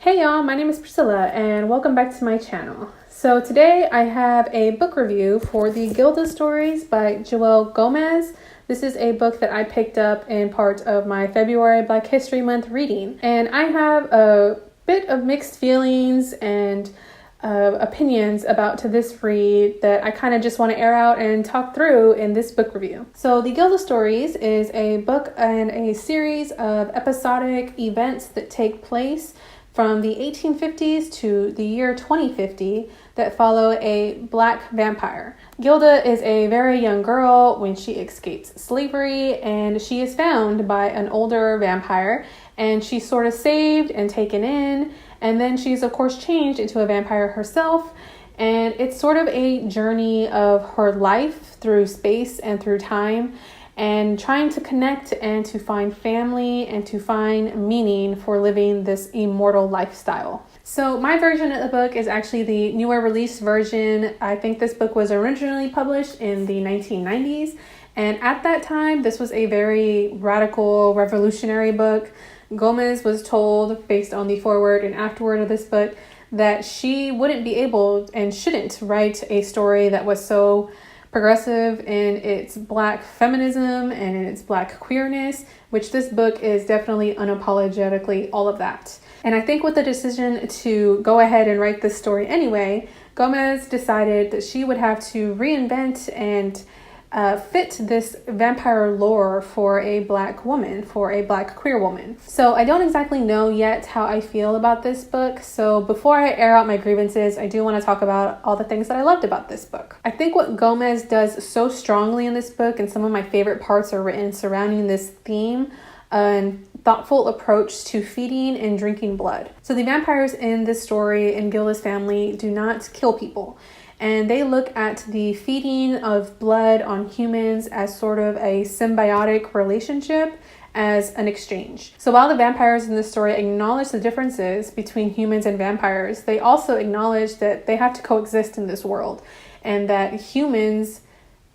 Hey y'all, my name is Priscilla and welcome back to my channel. So today I have a book review for the Gilda Stories by Jewelle Gomez. This is a book that I picked up in part of my February Black History Month reading. And I have a bit of mixed feelings and opinions about this read that I kind of just want to air out and talk through in this book review. So the Gilda Stories is a book and a series of episodic events that take place from the 1850s to the year 2050 that follow a black vampire. Gilda is a very young girl when she escapes slavery, and she is found by an older vampire, and she's sort of saved and taken in, and then she's of course changed into a vampire herself. And it's sort of a journey of her life through space and through time, and trying to connect and to find family and to find meaning for living this immortal lifestyle. So my version of the book is actually the newer release version. I think this book was originally published in the 1990s. And at that time, this was a very radical, revolutionary book. Gomez was told, based on the foreword and afterword of this book, that she wouldn't be able and shouldn't write a story that was so progressive in its black feminism and in its black queerness, which this book is definitely unapologetically all of that. And I think with the decision to go ahead and write this story anyway, Gomez decided that she would have to reinvent and fit this vampire lore for a black woman, for a black queer woman. So I don't exactly know yet how I feel about this book. So before I air out my grievances, I do want to talk about all the things that I loved about this book. I think what Gomez does so strongly in this book, and some of my favorite parts are written surrounding this theme and thoughtful approach to feeding and drinking blood. So the vampires in this story in Gilda's family do not kill people. And they look at the feeding of blood on humans as sort of a symbiotic relationship, as an exchange. So while the vampires in this story acknowledge the differences between humans and vampires, they also acknowledge that they have to coexist in this world, and that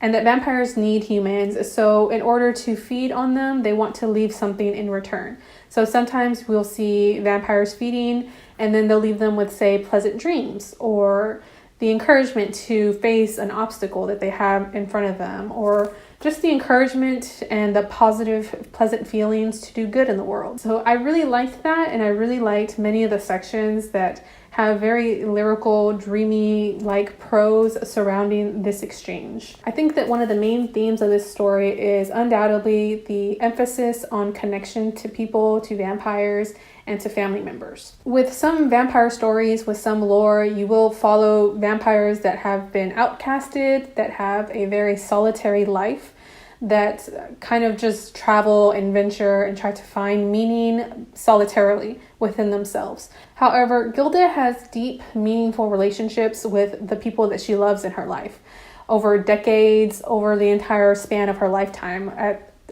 vampires need humans. So in order to feed on them, they want to leave something in return. So sometimes we'll see vampires feeding, and then they'll leave them with, say, pleasant dreams, or the encouragement to face an obstacle that they have in front of them, or just the encouragement and the positive, pleasant feelings to do good in the world. So I really liked that, and I really liked many of the sections that have very lyrical, dreamy-like prose surrounding this exchange. I think that one of the main themes of this story is undoubtedly the emphasis on connection to people, to vampires, and to family members. With some vampire stories, with some lore, you will follow vampires that have been outcasted, that have a very solitary life, that kind of just travel and venture and try to find meaning solitarily within themselves. However, Gilda has deep, meaningful relationships with the people that she loves in her life over decades, over the entire span of her lifetime,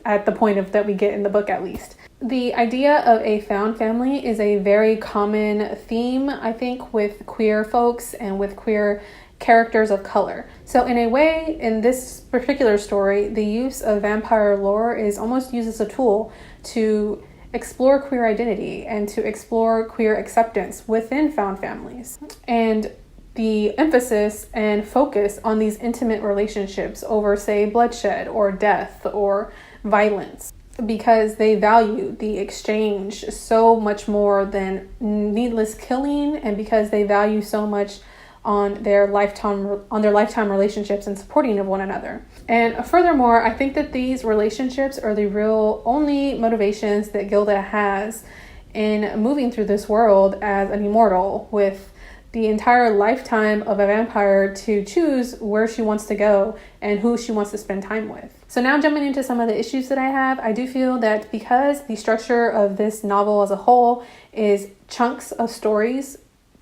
at the point of that we get in the book at least. The idea of a found family is a very common theme, I think, with queer folks and with queer characters of color. So in a way, in this particular story, the use of vampire lore is almost used as a tool to explore queer identity and to explore queer acceptance within found families. And the emphasis and focus on these intimate relationships over, say, bloodshed or death or violence, because they value the exchange so much more than needless killing, and because they value so much on their lifetime relationships and supporting of one another. And furthermore, I think that these relationships are the real only motivations that Gilda has in moving through this world as an immortal, with the entire lifetime of a vampire to choose where she wants to go and who she wants to spend time with. So now jumping into some of the issues that I have, I do feel that because the structure of this novel as a whole is chunks of stories,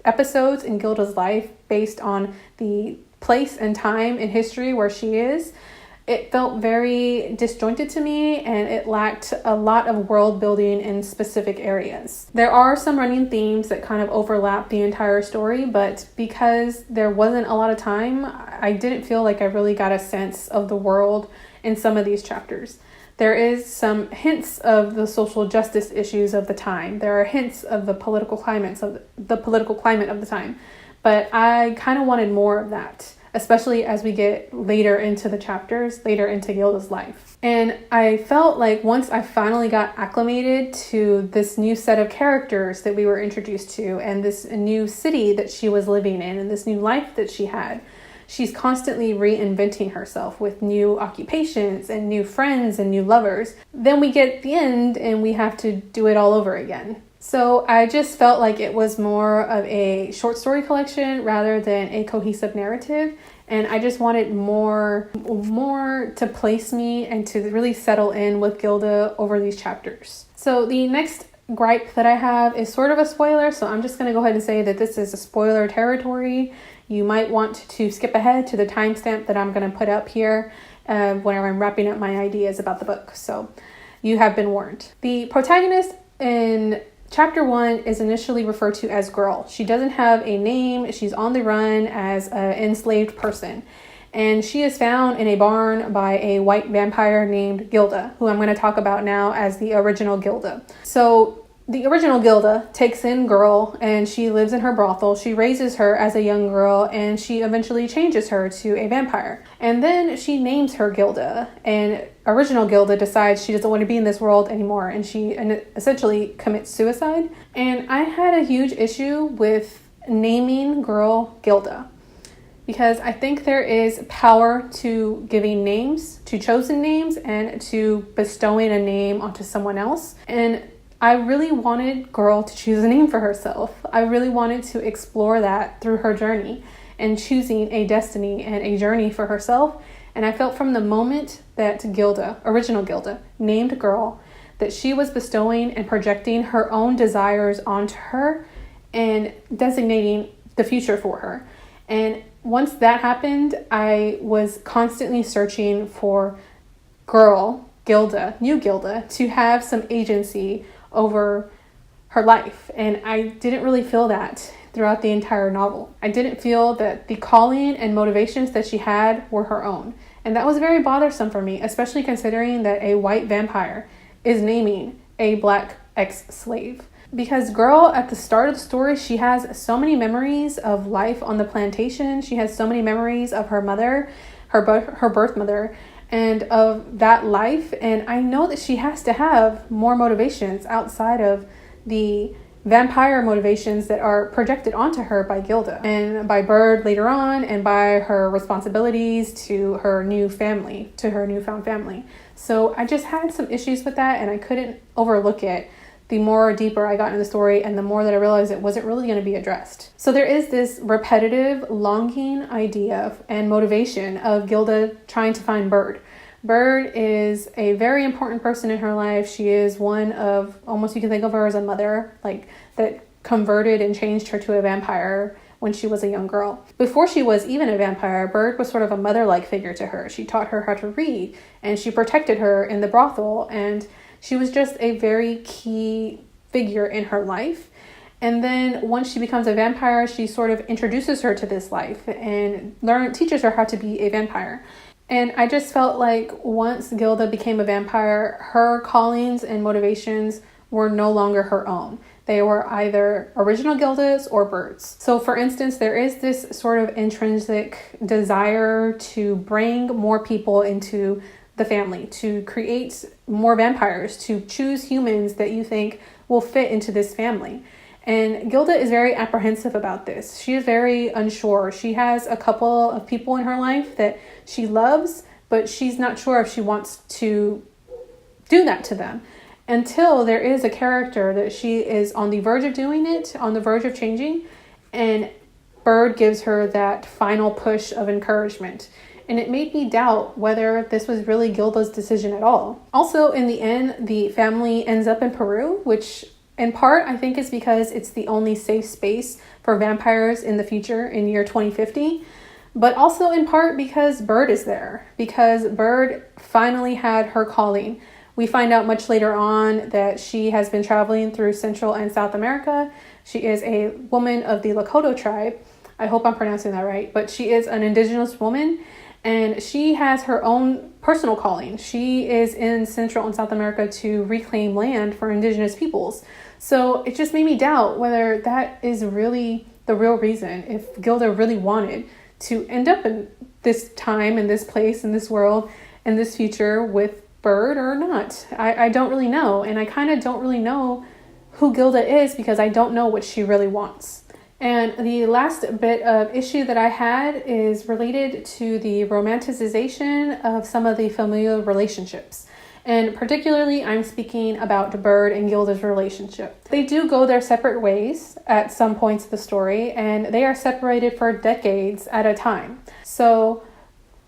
episodes in Gilda's life based on the place and time in history where she is, it felt very disjointed to me, and it lacked a lot of world building in specific areas. There are some running themes that kind of overlap the entire story, but because there wasn't a lot of time, I didn't feel like I really got a sense of the world in some of these chapters. there is some hints of the social justice issues of the time. There are hints of the political climate of the time. But I kind of wanted more of that, especially as we get later into the chapters, later into Gilda's life. And I felt like once I finally got acclimated to this new set of characters that we were introduced to, and this new city that she was living in, and this new life that she had, she's constantly reinventing herself with new occupations and new friends and new lovers. Then we get the end and we have to do it all over again. So I just felt like it was more of a short story collection rather than a cohesive narrative. And I just wanted more to place me and to really settle in with Gilda over these chapters. So the next gripe that I have is sort of a spoiler. So I'm just going to go ahead and say that this is a spoiler territory. You might want to skip ahead to the timestamp that I'm going to put up here whenever I'm wrapping up my ideas about the book. So you have been warned. The protagonist in Chapter 1 is initially referred to as Girl. She doesn't have a name. She's on the run as an enslaved person. And she is found in a barn by a white vampire named Gilda, who I'm going to talk about now as the original Gilda. So the original Gilda takes in Girl and she lives in her brothel. She raises her as a young girl and she eventually changes her to a vampire. And then she names her Gilda, and original Gilda decides she doesn't want to be in this world anymore, and she essentially commits suicide. And I had a huge issue with naming Girl Gilda, because I think there is power to giving names, to chosen names, and to bestowing a name onto someone else. And I really wanted Girl to choose a name for herself. I really wanted to explore that through her journey and choosing a destiny and a journey for herself. And I felt from the moment that Gilda, original Gilda, named Girl, that she was bestowing and projecting her own desires onto her and designating the future for her. And once that happened, I was constantly searching for Girl, Gilda, new Gilda, to have some agency over her life. And I didn't really feel that throughout the entire novel. I didn't feel that the calling and motivations that she had were her own. And that was very bothersome for me, especially considering that a white vampire is naming a black ex-slave. Because Girl, at the start of the story, she has so many memories of life on the plantation. She has so many memories of her mother, her birth mother, and of that life. And I know that she has to have more motivations outside of the vampire motivations that are projected onto her by Gilda and by Bird later on, and by her responsibilities to her new family, to her newfound family. So I just had some issues with that, and I couldn't overlook it the more deeper I got into the story and the more that I realized it wasn't really going to be addressed. So there is this repetitive, longing idea and motivation of Gilda trying to find Bird. Bird is a very important person in her life. She is one of, almost you can think of her as a mother, like that converted and changed her to a vampire when she was a young girl. Before she was even a vampire, Bird was sort of a mother-like figure to her. She taught her how to read, and she protected her in the brothel, and she was just a very key figure in her life. And then once she becomes a vampire, she sort of introduces her to this life and teaches her how to be a vampire. And I just felt like once Gilda became a vampire, her callings and motivations were no longer her own. They were either original Gilda's or Bird's. So for instance, there is this sort of intrinsic desire to bring more people into the family, to create more vampires, to choose humans that you think will fit into this family. And Gilda is very apprehensive about this. She is very unsure. She has a couple of people in her life that she loves, but she's not sure if she wants to do that to them until there is a character that she is on the verge of doing it, on the verge of changing, and Bird gives her that final push of encouragement. And it made me doubt whether this was really Gilda's decision at all. Also, in the end, the family ends up in Peru, which in part, I think is because it's the only safe space for vampires in the future in year 2050. But also in part because Bird is there. Because Bird finally had her calling. We find out much later on that she has been traveling through Central and South America. She is a woman of the Lakota tribe. I hope I'm pronouncing that right. But she is an indigenous woman. And she has her own personal calling. She is in Central and South America to reclaim land for indigenous peoples. So it just made me doubt whether that is really the real reason, if Gilda really wanted to end up in this time, in this place, in this world, in this future with Bird or not. I don't really know. And I kind of don't really know who Gilda is because I don't know what she really wants. And the last bit of issue that I had is related to the romanticization of some of the familial relationships. And particularly, I'm speaking about Bird and Gilda's relationship. They do go their separate ways at some points of the story, and they are separated for decades at a time. So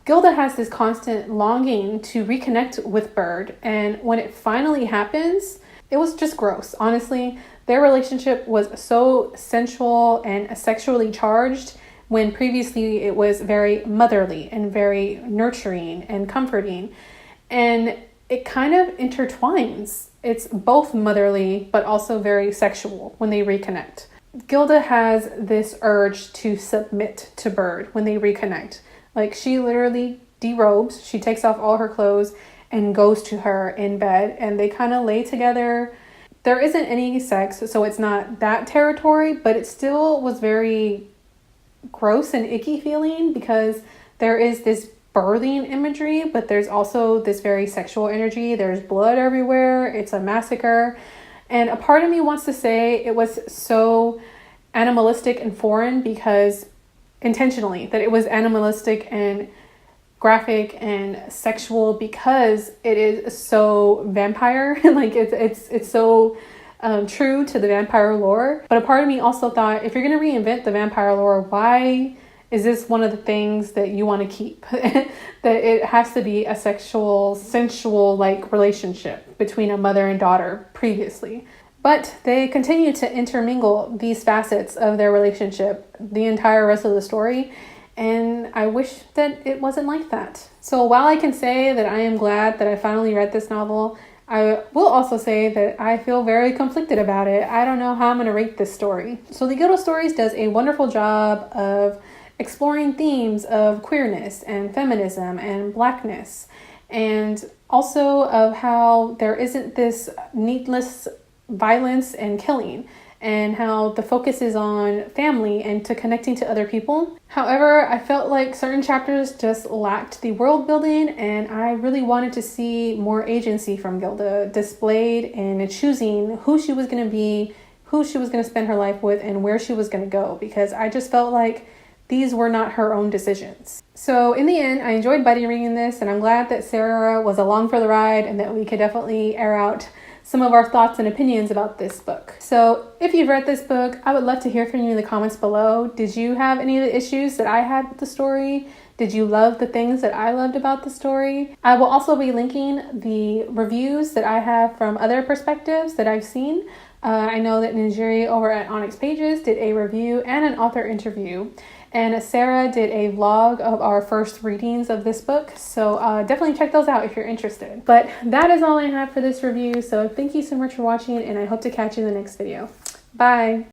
Gilda has this constant longing to reconnect with Bird, and when it finally happens, it was just gross. Honestly, their relationship was so sensual and sexually charged when previously it was very motherly and very nurturing and comforting. And it kind of intertwines. It's both motherly, but also very sexual when they reconnect. Gilda has this urge to submit to Bird when they reconnect. Like, she literally derobes, she takes off all her clothes and goes to her in bed, and they kind of lay together. There isn't any sex, so it's not that territory, but it still was very gross and icky feeling because there is this birthing imagery, but there's also this very sexual energy. There's blood everywhere. It's a massacre. And a part of me wants to say it was so animalistic and foreign because intentionally, that it was animalistic and graphic and sexual because it is so vampire. Like it's so true to the vampire lore. But a part of me also thought, if you're going to reinvent the vampire lore, why is this one of the things that you want to keep? That it has to be a sexual, sensual like relationship between a mother and daughter previously. But they continue to intermingle these facets of their relationship the entire rest of the story. And I wish that it wasn't like that. So while I can say that I am glad that I finally read this novel, I will also say that I feel very conflicted about it. I don't know how I'm going to rate this story. So the Gilda Stories does a wonderful job of exploring themes of queerness and feminism and blackness, and also of how there isn't this needless violence and killing, and how the focus is on family and to connecting to other people. However, I felt like certain chapters just lacked the world building, and I really wanted to see more agency from Gilda displayed in choosing who she was going to be, who she was going to spend her life with, and where she was going to go, because I just felt like these were not her own decisions. So in the end, I enjoyed buddy reading this, and I'm glad that Sarah was along for the ride and that we could definitely air out some of our thoughts and opinions about this book. So if you've read this book, I would love to hear from you in the comments below. Did you have any of the issues that I had with the story? Did you love the things that I loved about the story? I will also be linking the reviews that I have from other perspectives that I've seen. I know that Njeri over at Onyx Pages did a review and an author interview. And Sarah did a vlog of our first readings of this book. So definitely check those out if you're interested. But that is all I have for this review. So thank you so much for watching, and I hope to catch you in the next video. Bye.